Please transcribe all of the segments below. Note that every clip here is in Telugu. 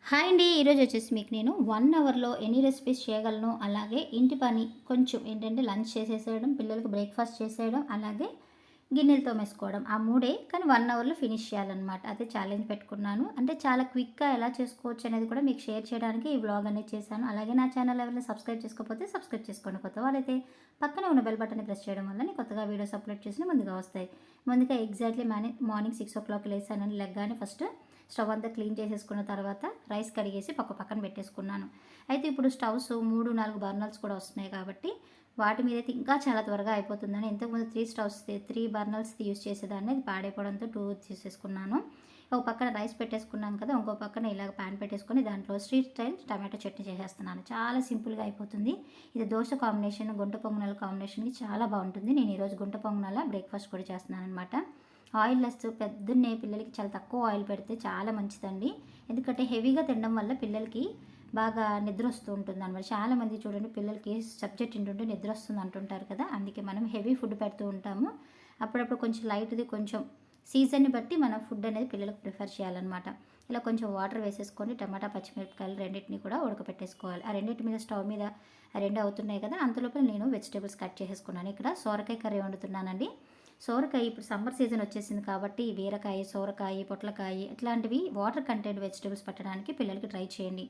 హాయ్ అండి. ఈరోజు వచ్చేసి మీకు నేను 1 అవర్లో ఎన్ని రెసిపీస్ చేయగలను, అలాగే ఇంటి పని కొంచెం ఏంటంటే లంచ్ చేసేసేయడం, పిల్లలకి బ్రేక్ఫాస్ట్ చేసేయడం, అలాగే గిన్నెలు తోమేసుకోవడం. ఆ మూడే కానీ 1 అవర్లో ఫినిష్ చేయాలన్నమాట. అదే ఛాలెంజ్ పెట్టుకున్నాను. అంటే చాలా క్విక్గా ఎలా చేసుకోవచ్చు అనేది కూడా మీకు షేర్ చేయడానికి ఈ వ్లాగ్ అనేది చేశాను. అలాగే నా ఛానల్ ఎవరైనా సబ్స్క్రైబ్ చేసుకోకపోతే సబ్స్క్రైబ్ చేసుకోండి. కొత్త వాళ్ళైతే పక్కనే ఉన్న బెల్ బటన్ని ప్రెస్ చేయడం వల్ల నేను కొత్తగా వీడియోస్ అప్లోడ్ చేసిన ముందుగా వస్తాయి. ముందుగా ఎగ్జాక్ట్లీ మార్నింగ్ 6 o'clock లేసానని లెగ్గానే ఫస్ట్ స్టవ్ అంతా క్లీన్ చేసేసుకున్న తర్వాత రైస్ కడిగేసి పక్కన పెట్టేసుకున్నాను. అయితే ఇప్పుడు స్టవ్స్ 3-4 బర్నర్స్ కూడా వస్తున్నాయి కాబట్టి వాటి మీద అయితే ఇంకా చాలా త్వరగా అయిపోతుందని, ఇంతకుముందు 3 బర్నర్స్ యూస్ చేసేదాన్ని, అది పాడైపోవడంతో 2 తీసేసుకున్నాను. ఒక పక్కన రైస్ పెట్టేసుకున్నాను కదా, ఇంకో పక్కన ఇలాగ ప్యాన్ పెట్టేసుకొని దాంట్లో స్ట్రీట్ స్టైల్ టమాటో చట్నీ చేసేస్తున్నాను. చాలా సింపుల్గా అయిపోతుంది. ఇది దోశ కాంబినేషన్, గుంట పొంగనాల కాంబినేషన్కి చాలా బాగుంటుంది. నేను ఈరోజు గుంట పొంగనాల బ్రేక్ఫాస్ట్ కూడా చేస్తున్నాను అనమాట. ఆయిల్ లెస్, పొద్దున్నే పిల్లలకి చాలా తక్కువ ఆయిల్ పెడితే చాలా మంచిదండి. ఎందుకంటే హెవీగా తినడం వల్ల పిల్లలకి బాగా నిద్ర వస్తూ ఉంటుంది అనమాట. చాలామంది చూడండి, పిల్లలకి సబ్జెక్ట్ తింటుంటే నిద్ర వస్తుంది అంటుంటారు కదా, అందుకే మనం హెవీ ఫుడ్ పెడుతూ ఉంటాము. అప్పుడప్పుడు కొంచెం లైట్ది, కొంచెం సీజన్ని బట్టి మనం ఫుడ్ అనేది పిల్లలకు ప్రిఫర్ చేయాలన్నమాట. ఇలా కొంచెం వాటర్ వేసేసుకొని టమాటా పచ్చిమిరపకాయలు రెండింటిని కూడా ఉడకపెట్టేసుకోవాలి. ఆ రెండింటి మీద స్టవ్ మీద ఆ రెండు అవుతున్నాయి కదా, అంతలోపల నేను వెజిటేబుల్స్ కట్ చేసేసుకున్నాను. ఇక్కడ సొరకాయ కర్రీ వండుతున్నానండి. సోరకాయ ఇప్పుడు సమ్మర్ సీజన్ వచ్చేసింది కాబట్టి బీరకాయ, సోరకాయ, పొట్లకాయ ఇట్లాంటివి వాటర్ కంటెంట్ వెజిటేబుల్స్ పెట్టడానికి పిల్లలకి ట్రై చేయండి.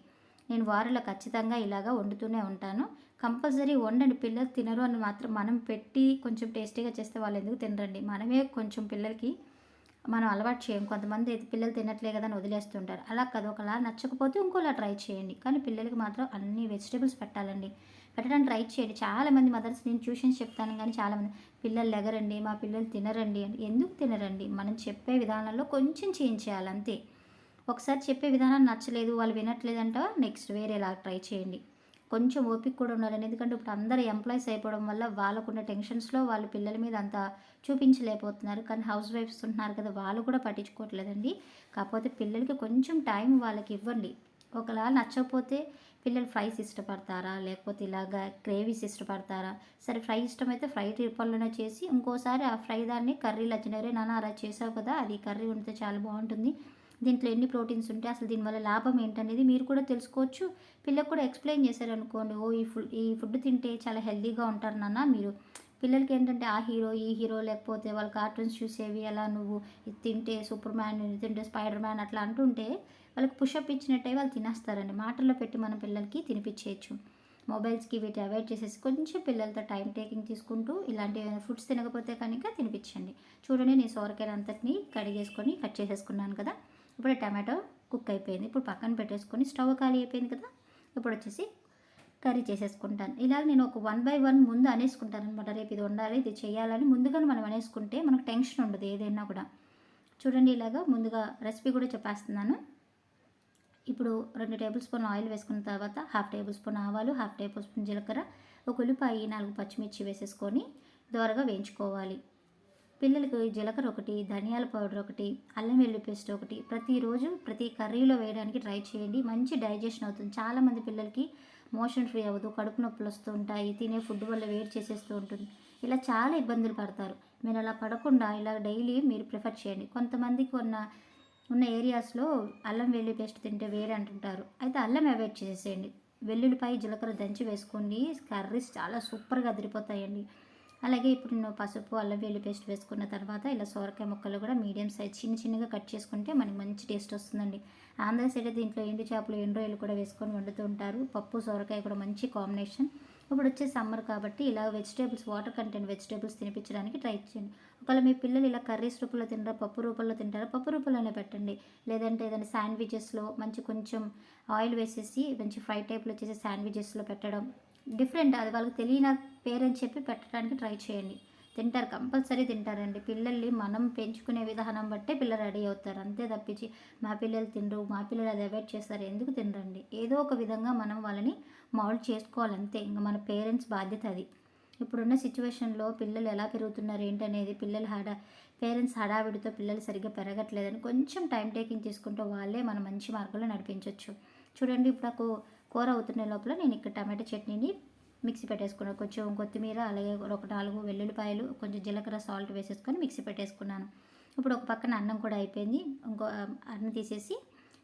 నేను వారంలో ఖచ్చితంగా ఇలాగా వండుతూనే ఉంటాను. కంపల్సరీ వండండి. పిల్లలు తినరు అని మాత్రం మనం పెట్టి కొంచెం టేస్టీగా చేస్తే వాళ్ళు ఎందుకు తినరండి. మనమే కొంచెం పిల్లలకి మనం అలవాటు చేయం. కొంతమంది అయితే పిల్లలు తినట్లే కదా అని వదిలేస్తుంటారు. అలా కాదు, ఒకలా నచ్చకపోతే ఇంకోలా ట్రై చేయండి. కానీ పిల్లలకి మాత్రం అన్ని వెజిటేబుల్స్ పెట్టాలండి. పెట్టడానికి ట్రై చేయండి. చాలామంది మదర్స్, నేను ట్యూషన్స్ చెప్తాను కానీ చాలామంది పిల్లలు లెగరండి, మా పిల్లలు తినరండి అని. ఎందుకు తినరండి? మనం చెప్పే విధానంలో కొంచెం చేంజ్ చేయాలి అంతే. ఒకసారి చెప్పే విధానం నచ్చలేదు, వాళ్ళు వినట్లేదంట, నెక్స్ట్ వేరేలా ట్రై చేయండి. కొంచెం ఓపిక కూడా ఉండాలని, ఎందుకంటే ఇప్పుడు అందరు ఎంప్లాయీస్ అయిపోవడం వల్ల వాళ్ళకున్న టెన్షన్స్లో వాళ్ళు పిల్లల మీద అంత చూపించలేకపోతున్నారు. కానీ హౌస్ వైఫ్స్ ఉంటున్నారు కదా, వాళ్ళు కూడా పట్టించుకోవట్లేదండి. కాకపోతే పిల్లలకి కొంచెం టైం వాళ్ళకి ఇవ్వండి. ఒకలా నచ్చకపోతే పిల్లలు ఫ్రైస్ ఇష్టపడతారా, లేకపోతే ఇలాగా గ్రేవీస్ ఇష్టపడతారా? సరే, ఫ్రై ఇష్టమైతే ఫ్రై రూపంలోనే చేసి ఇంకోసారి ఆ ఫ్రై దాన్ని కర్రీలు వచ్చినారే నాన్న అలా చేసావు కదా, అది కర్రీ వండితే చాలా బాగుంటుంది, దీంట్లో ఎన్ని ప్రోటీన్స్ ఉంటాయి, అసలు దీనివల్ల లాభం ఏంటనేది మీరు కూడా తెలుసుకోవచ్చు. పిల్లలకు కూడా ఎక్స్ప్లెయిన్ చేశారనుకోండి, ఓ ఈ ఫుడ్ తింటే చాలా హెల్తీగా ఉంటారు నాన్న మీరు. పిల్లలకి ఏంటంటే ఆ హీరో ఈ హీరో, లేకపోతే వాళ్ళు కార్టూన్స్ చూసేవి, అలా నువ్వు ఇది తింటే సూపర్ మ్యాన్, ఇది తింటే స్పైడర్ మ్యాన్ అట్లా అంటుంటే వాళ్ళకి పుషప్ ఇచ్చినట్టే వాళ్ళు తినేస్తారండి. మాటల్లో పెట్టి మన పిల్లలకి తినిపించేయచ్చు. మొబైల్స్కి వీటి అవాయిడ్ చేసేసి కొంచెం పిల్లలతో టైం టేకింగ్ తీసుకుంటూ ఇలాంటి ఫుడ్స్ తినకపోతే కనుక తినిపించండి. చూడండి, నేను సోరకాయలు అంతటిని కడిగేసుకొని కట్ చేసేసుకున్నాను కదా. ఇప్పుడు టమాటో కుక్ అయిపోయింది. ఇప్పుడు పక్కన పెట్టేసుకొని స్టవ్ ఖాళీ అయిపోయింది కదా, ఇప్పుడు వచ్చేసి కర్రీ చేసేసుకుంటాను. ఇలాగ నేను ఒక 1 by 1 ముందు అనేసుకుంటాను అనమాట. రేపు ఇది వండాలి, ఇది చేయాలని ముందుగానే మనం అనేసుకుంటే మనకు టెన్షన్ ఉండదు ఏదైనా కూడా. చూడండి, ఇలాగ ముందుగా రెసిపీ కూడా చెప్పేస్తున్నాను. ఇప్పుడు 2 టేబుల్ స్పూన్ ఆయిల్ వేసుకున్న తర్వాత 1/2 టేబుల్ స్పూన్ ఆవాలు, 1/2 టేబుల్ స్పూన్ జీలకర్ర, ఒక ఉల్లిపాయ, 4 పచ్చిమిర్చి వేసేసుకొని దోరగా వేయించుకోవాలి. పిల్లలకు జీలకర్ర ఒకటి, ధనియాల పౌడర్ ఒకటి, అల్లం వెల్లుల్లి పేస్ట్ ఒకటి ప్రతిరోజు ప్రతి కర్రీలో వేయడానికి ట్రై చేయండి. మంచి డైజెషన్ అవుతుంది. చాలామంది పిల్లలకి మోషన్ ఫ్రీ అవ్వదు, కడుపు నొప్పులు వస్తూ ఉంటాయి, తినే ఫుడ్ వల్ల వేడి చేసేస్తూ ఉంటుంది, ఇలా చాలా ఇబ్బందులు పడతారు. మీరు అలా పడకుండా ఇలా డైలీ మీరు ప్రిఫర్ చేయండి. కొంతమందికి ఉన్న ఏరియాస్లో అల్లం వెల్లుల్లి పేస్ట్ తింటే వేరే అంటుంటారు. అయితే అల్లం అవాయిడ్ చేసేసేయండి. వెల్లుల్లిపాయ, జీలకర్ర దంచి వేసుకోండి, కర్రీస్ చాలా సూపర్గా అదిరిపోతాయండి. అలాగే ఇప్పుడు నేను పసుపు, అల్లం వెల్లుల్లి పేస్ట్ వేసుకున్న తర్వాత ఇలా సొరకాయ ముక్కలు కూడా మీడియం సైజ్ చిన్నగా కట్ చేసుకుంటే మనకి మంచి టేస్ట్ వస్తుందండి. ఆంధ్ర సైడ్ దీంట్లో ఎండు చేపలు, ఎండు రొయ్యలు కూడా వేసుకొని వండుతూ ఉంటారు. పప్పు సొరకాయ కూడా మంచి కాంబినేషన్. ఇప్పుడు వచ్చే సమ్మర్ కాబట్టి ఇలా వెజిటేబుల్స్, వాటర్ కంటెంట్ వెజిటేబుల్స్ తినిపించడానికి ట్రై చేయండి. ఒకవేళ మీ పిల్లలు ఇలా కర్రీస్ రూపంలో తింటారా, పప్పు రూపంలో తింటారా, పప్పు రూపంలోనే పెట్టండి. లేదంటే ఏదైనా శాండ్విచెస్లో మంచి కొంచెం ఆయిల్ వేసేసి మంచి ఫ్రై టైప్లో చేసి శాండ్విచెస్లో పెట్టడం, డిఫరెంట్, అది వాళ్ళకి తెలియని పేరని చెప్పి పెట్టడానికి ట్రై చేయండి. తింటారు, కంపల్సరీ తింటారండి. పిల్లల్ని మనం పెంచుకునే విధానం బట్టే పిల్లలు రెడీ అవుతారు. అంతే తప్పించి మా పిల్లలు తినరు, మా పిల్లలు అది అవాయిడ్ చేస్తారు ఎందుకు తినరండి. ఏదో ఒక విధంగా మనం వాళ్ళని మౌల్డ్ చేసుకోవాలంతే. ఇంకా మన పేరెంట్స్ బాధ్యత అది. ఇప్పుడున్న సిచ్యువేషన్లో పిల్లలు ఎలా పెరుగుతున్నారు ఏంటనేది, పేరెంట్స్ హడావిడితో పిల్లలు సరిగ్గా పెరగట్లేదని కొంచెం టైం టేకింగ్ తీసుకుంటూ వాళ్ళే మన మంచి మార్గంలో నడిపించవచ్చు. చూడండి, ఇప్పుడు నాకు కూర అవుతున్న లోపల నేను ఇక్కడ టమాటో చట్నీని మిక్సీ పెట్టేసుకున్నాను. కొంచెం కొత్తిమీర, అలాగే ఒక 4 వెల్లుల్లిపాయలు, కొంచెం జీలకర్ర, సాల్ట్ వేసేసుకొని మిక్సీ పెట్టేసుకున్నాను. ఇప్పుడు ఒక పక్కన అన్నం కూడా అయిపోయింది. ఇంకో అన్నం తీసేసి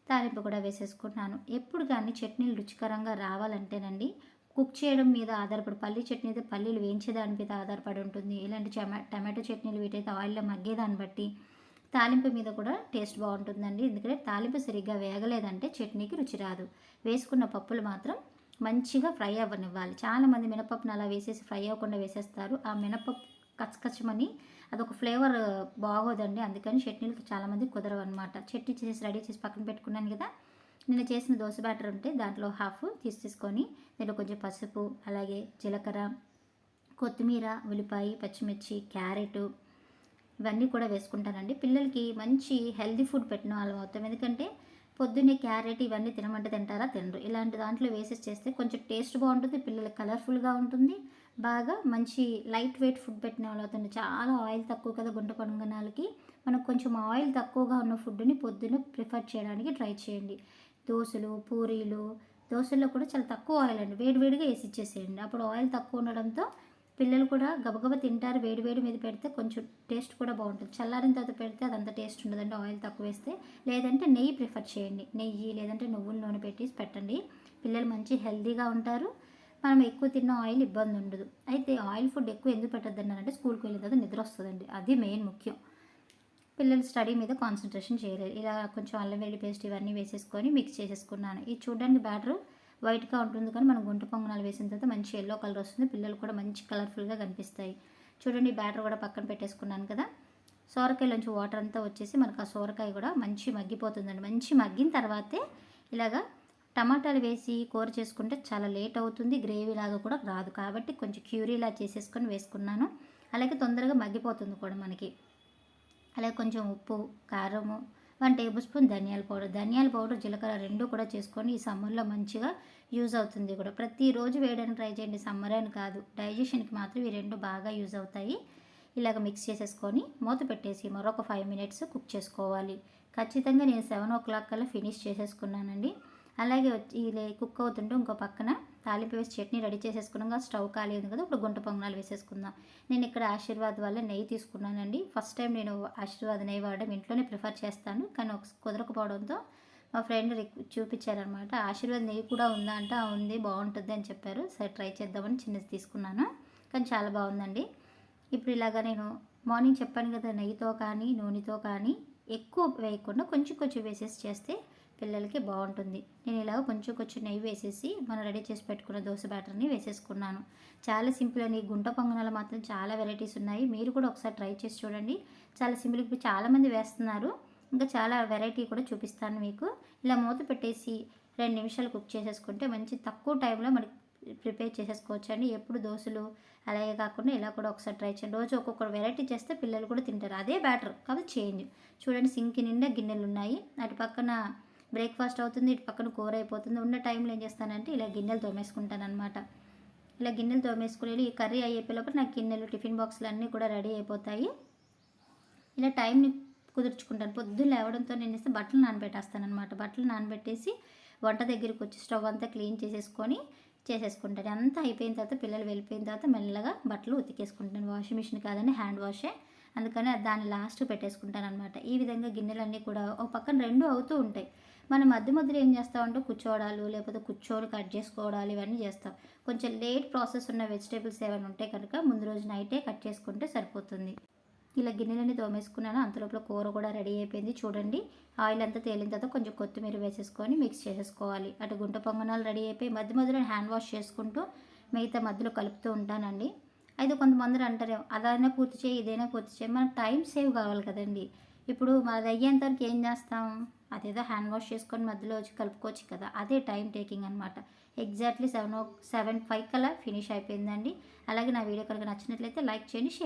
తాలింపు కూడా వేసేసుకున్నాను. ఎప్పుడు కానీ చట్నీలు రుచికరంగా రావాలంటేనండి కుక్ చేయడం మీద ఆధారపడి పల్లీ చట్నీ అయితే పల్లీలు వేయించే దాని మీద ఆధారపడి ఉంటుంది. ఇలాంటి టమాటో చట్నీలు వీటైతే ఆయిల్లో మగ్గేదాన్ని బట్టి తాలింపు మీద కూడా టేస్ట్ బాగుంటుందండి. ఎందుకంటే తాలింపు సరిగ్గా వేగలేదంటే చట్నీకి రుచి రాదు. వేసుకున్న పప్పులు మాత్రం మంచిగా ఫ్రై అవ్వనివ్వాలి. చాలామంది మినపప్పును అలా వేసేసి ఫ్రై అవ్వకుండా వేసేస్తారు. ఆ మినపప్పు కచ్చకచ్చమని అదొక ఫ్లేవర్ బాగోదండి. అందుకని చట్నీలకు చాలామంది కుదరవు అనమాట. చట్నీ చేసి రెడీ చేసి పక్కన పెట్టుకున్నాను కదా. నేను చేసిన దోశ బ్యాటర్ ఉంటే దాంట్లో హాఫ్ తీసుకొని దీంట్లో కొంచెం పసుపు, అలాగే జీలకర్ర, కొత్తిమీర, ఉల్లిపాయ, పచ్చిమిర్చి, క్యారెట్ ఇవన్నీ కూడా వేసుకుంటానండి. పిల్లలకి మంచి హెల్తీ ఫుడ్ పెట్టిన వాళ్ళం అవుతాం. ఎందుకంటే పొద్దున్నే క్యారెట్ ఇవన్నీ తినమంటే తింటారా? తినరు. ఇలాంటి దాంట్లో వేసేసి చేస్తే కొంచెం టేస్ట్ బాగుంటుంది, పిల్లలకి కలర్ఫుల్గా ఉంటుంది, బాగా మంచి లైట్ వెయిట్ ఫుడ్ పెట్టిన వాళ్ళు అవుతుంది. చాలా ఆయిల్ తక్కువ కదా గుంట పొంగనాలకి. మనకు కొంచెం ఆయిల్ తక్కువగా ఉన్న ఫుడ్ని పొద్దున్న ప్రిఫర్ చేయడానికి ట్రై చేయండి. దోశలు, పూరీలు, దోశల్లో కూడా చాలా తక్కువ ఆయిల్ అండి, వేడివేడిగా వేసి ఇచ్చేసేయండి. అప్పుడు ఆయిల్ తక్కువ ఉండడంతో పిల్లలు కూడా గబగబా తింటారు. వేడి మీద పెడితే కొంచెం టేస్ట్ కూడా బాగుంటుంది. చల్లారిన తర్వాత పెడితే అదంత టేస్ట్ ఉండదండి ఆయిల్ తక్కువ వేస్తే. లేదంటే నెయ్యి ప్రిఫర్ చేయండి. నెయ్యి లేదంటే నువ్వుల నూనె పెట్టేసి పెట్టండి. పిల్లలు మంచి హెల్తీగా ఉంటారు. మనం ఎక్కువ తిన్న ఆయిల్ ఇబ్బంది ఉండదు. అయితే ఆయిల్ ఫుడ్ ఎక్కువ ఎందుకు పెట్టద్దన్నారంటే స్కూల్కి వెళ్ళిన తర్వాత నిద్ర వస్తుందండి. అది మెయిన్ ముఖ్యం. పిల్లలు స్టడీ మీద కాన్సన్ట్రేషన్ చేయలేరు. ఇలా కొంచెం అల్లం వెల్లుల్లి పేస్ట్ ఇవన్నీ వేసేసుకొని మిక్స్ చేసేసుకున్నాను. ఇది చూడడానికి బ్యాటర్ వైట్గా ఉంటుంది కానీ మనం గుంట పొంగనాలు వేసిన తర్వాత మంచి ఎల్లో కలర్ వస్తుంది. పిల్లలు కూడా మంచి కలర్ఫుల్గా కనిపిస్తాయి. చూడండి బ్యాటర్ కూడా పక్కన పెట్టేసుకున్నాను కదా. సోరకాయలోంచి వాటర్ అంతా వచ్చేసి మనకు ఆ సోరకాయ కూడా మంచి మగ్గిపోతుందండి. మంచి మగ్గిన తర్వాతే ఇలాగా టమాటాలు వేసి కూర చేసుకుంటే చాలా లేట్ అవుతుంది, గ్రేవీ లాగా కూడా రాదు. కాబట్టి కొంచెం క్యూరీలా చేసేసుకొని వేసుకున్నాను. అలాగే తొందరగా మగ్గిపోతుంది కూడా మనకి. అలాగే కొంచెం ఉప్పు, కారము, 1 టేబుల్ స్పూన్ ధనియాల పౌడర్, జీలకర్ర 2 కూడా చేసుకొని ఈ సమ్మర్లో మంచిగా యూజ్ అవుతుంది కూడా. ప్రతిరోజు వేయడానికి ట్రై చేయండి, సమ్మర్ అని కాదు, డైజెషన్కి మాత్రం ఈ 2 బాగా యూజ్ అవుతాయి. ఇలాగ మిక్స్ చేసేసుకొని మూత పెట్టేసి మరొక 5 మినిట్స్ కుక్ చేసుకోవాలి. ఖచ్చితంగా నేను 7 o'clock కల్లా ఫినిష్ చేసేసుకున్నానండి. అలాగే ఇలా కుక్ అవుతుంటే ఇంకో పక్కన తాలింపు వేసి చట్నీ రెడీ చేసేసుకున్నాక స్టవ్ ఖాళీ ఉంది కదా. ఇప్పుడు గుంట పొంగనాలు వేసేసుకుందాం. నేను ఇక్కడ ఆశీర్వాద్ వల్ల నెయ్యి తీసుకున్నానండి. ఫస్ట్ టైం నేను ఆశీర్వాద్ నెయ్యి వాడడం ఇంట్లోనే ప్రిఫర్ చేస్తాను, కానీ కుదరకపోవడంతో మా ఫ్రెండ్ చూపించారనమాట. ఆశీర్వాద్ నెయ్యి కూడా ఉందా అంటే ఉంది, బాగుంటుంది అని చెప్పారు. సరే ట్రై చేద్దామని చిన్నది తీసుకున్నాను, కానీ చాలా బాగుందండి. ఇప్పుడు ఇలాగా నేను మార్నింగ్ చెప్పాను కదా, నెయ్యితో కానీ నూనెతో కానీ ఎక్కువ వేయకుండా కొంచెం వేసేసి చేస్తే పిల్లలకి బాగుంటుంది. నేను ఇలాగ కొంచెం నెయ్యి వేసేసి మనం రెడీ చేసి పెట్టుకున్న దోశ బ్యాటర్ని వేసేసుకున్నాను. చాలా సింపుల్ అండి. గుంట పొంగనాలు మాత్రం చాలా వెరైటీస్ ఉన్నాయి. మీరు కూడా ఒకసారి ట్రై చేసి చూడండి. చాలా సింపుల్. ఇప్పుడు చాలామంది వేస్తున్నారు, ఇంకా చాలా వెరైటీ కూడా చూపిస్తాను మీకు. ఇలా మూత పెట్టేసి 2 నిమిషాలు కుక్ చేసేసుకుంటే మంచి తక్కువ టైంలో మనకి ప్రిపేర్ చేసేసుకోవచ్చు అండి. ఎప్పుడు దోశలు అలాగే కాకుండా ఇలా కూడా ఒకసారి ట్రై చేయండి. రోజు ఒక్కొక్క వెరైటీ చేస్తే పిల్లలు కూడా తింటారు. అదే బ్యాటర్ కాబట్టి చేంజ్. చూడండి సింక్ నిండా గిన్నెలు ఉన్నాయి. అటు పక్కన బ్రేక్ఫాస్ట్ అవుతుంది, ఇటు పక్కన కూర అయిపోతుంది. ఉన్న టైంలో ఏం చేస్తానంటే ఇలా గిన్నెలు తోమేసుకుంటాను అనమాట. ఇలా గిన్నెలు తోమేసుకుని ఈ కర్రీ అయ్యేలోపు నాకు గిన్నెలు, టిఫిన్ బాక్సులు అన్నీ కూడా రెడీ అయిపోతాయి. ఇలా టైంని కుదుర్చుకుంటాను. పొద్దున్న లేవడంతో నేను బట్టలు నానబెట్టేస్తాను అనమాట. బట్టలు నానబెట్టేసి వంట దగ్గరికి వచ్చి స్టవ్ అంతా క్లీన్ చేసేసుకుంటాను. అంతా అయిపోయిన తర్వాత పిల్లలు వెళ్ళిపోయిన తర్వాత మెల్లగా బట్టలు ఉతికేసుకుంటాను. వాషింగ్ మిషన్ కాదని హ్యాండ్ వాషే, అందుకని దాన్ని లాస్ట్ పెట్టేసుకుంటాను అనమాట. ఈ విధంగా గిన్నెలన్నీ కూడా ఒక పక్కన 2 అవుతూ ఉంటాయి. మనం మధ్యలో ఏం చేస్తామంటే కూర్చోవడాలు, లేకపోతే కూర్చొని కట్ చేసుకోవడాలు ఇవన్నీ చేస్తాం. కొంచెం లేట్ ప్రాసెస్ ఉన్న వెజిటేబుల్స్ ఏమైనా ఉంటే కనుక ముందు రోజు నైటే కట్ చేసుకుంటే సరిపోతుంది. ఇలా గిన్నెలన్నీ తోమేసుకున్నాను. అంతలోపల కూర కూడా రెడీ అయిపోయింది. చూడండి ఆయిల్ అంతా తేలిన తర్వాత కొంచెం కొత్తిమీర వేసేసుకొని మిక్స్ చేసేసుకోవాలి. అటు గుంట పొంగనాలు రెడీ అయిపోయి మధ్యలో హ్యాండ్ వాష్ చేసుకుంటూ మిగతా మధ్యలో కలుపుతూ ఉంటానండి. అయితే కొంతమంది అంటారు అదైనా పూర్తి చేయి, ఇదైనా పూర్తి చేయి. మనకు టైం సేవ్ కావాలి కదండి. ఇప్పుడు మనది అయ్యేంతవరకు ఏం చేస్తాం, అదేదో హ్యాండ్ వాష్ చేసుకొని మధ్యలో వచ్చి కలుపుకోవచ్చు కదా. అదే టైం టేకింగ్ అనమాట. ఎగ్జాక్ట్లీ 7:05 కల్లా ఫినిష్ అయిపోయిందండి. అలాగే నా వీడియో కనుక నచ్చినట్లయితే లైక్ చేయండి, షేర్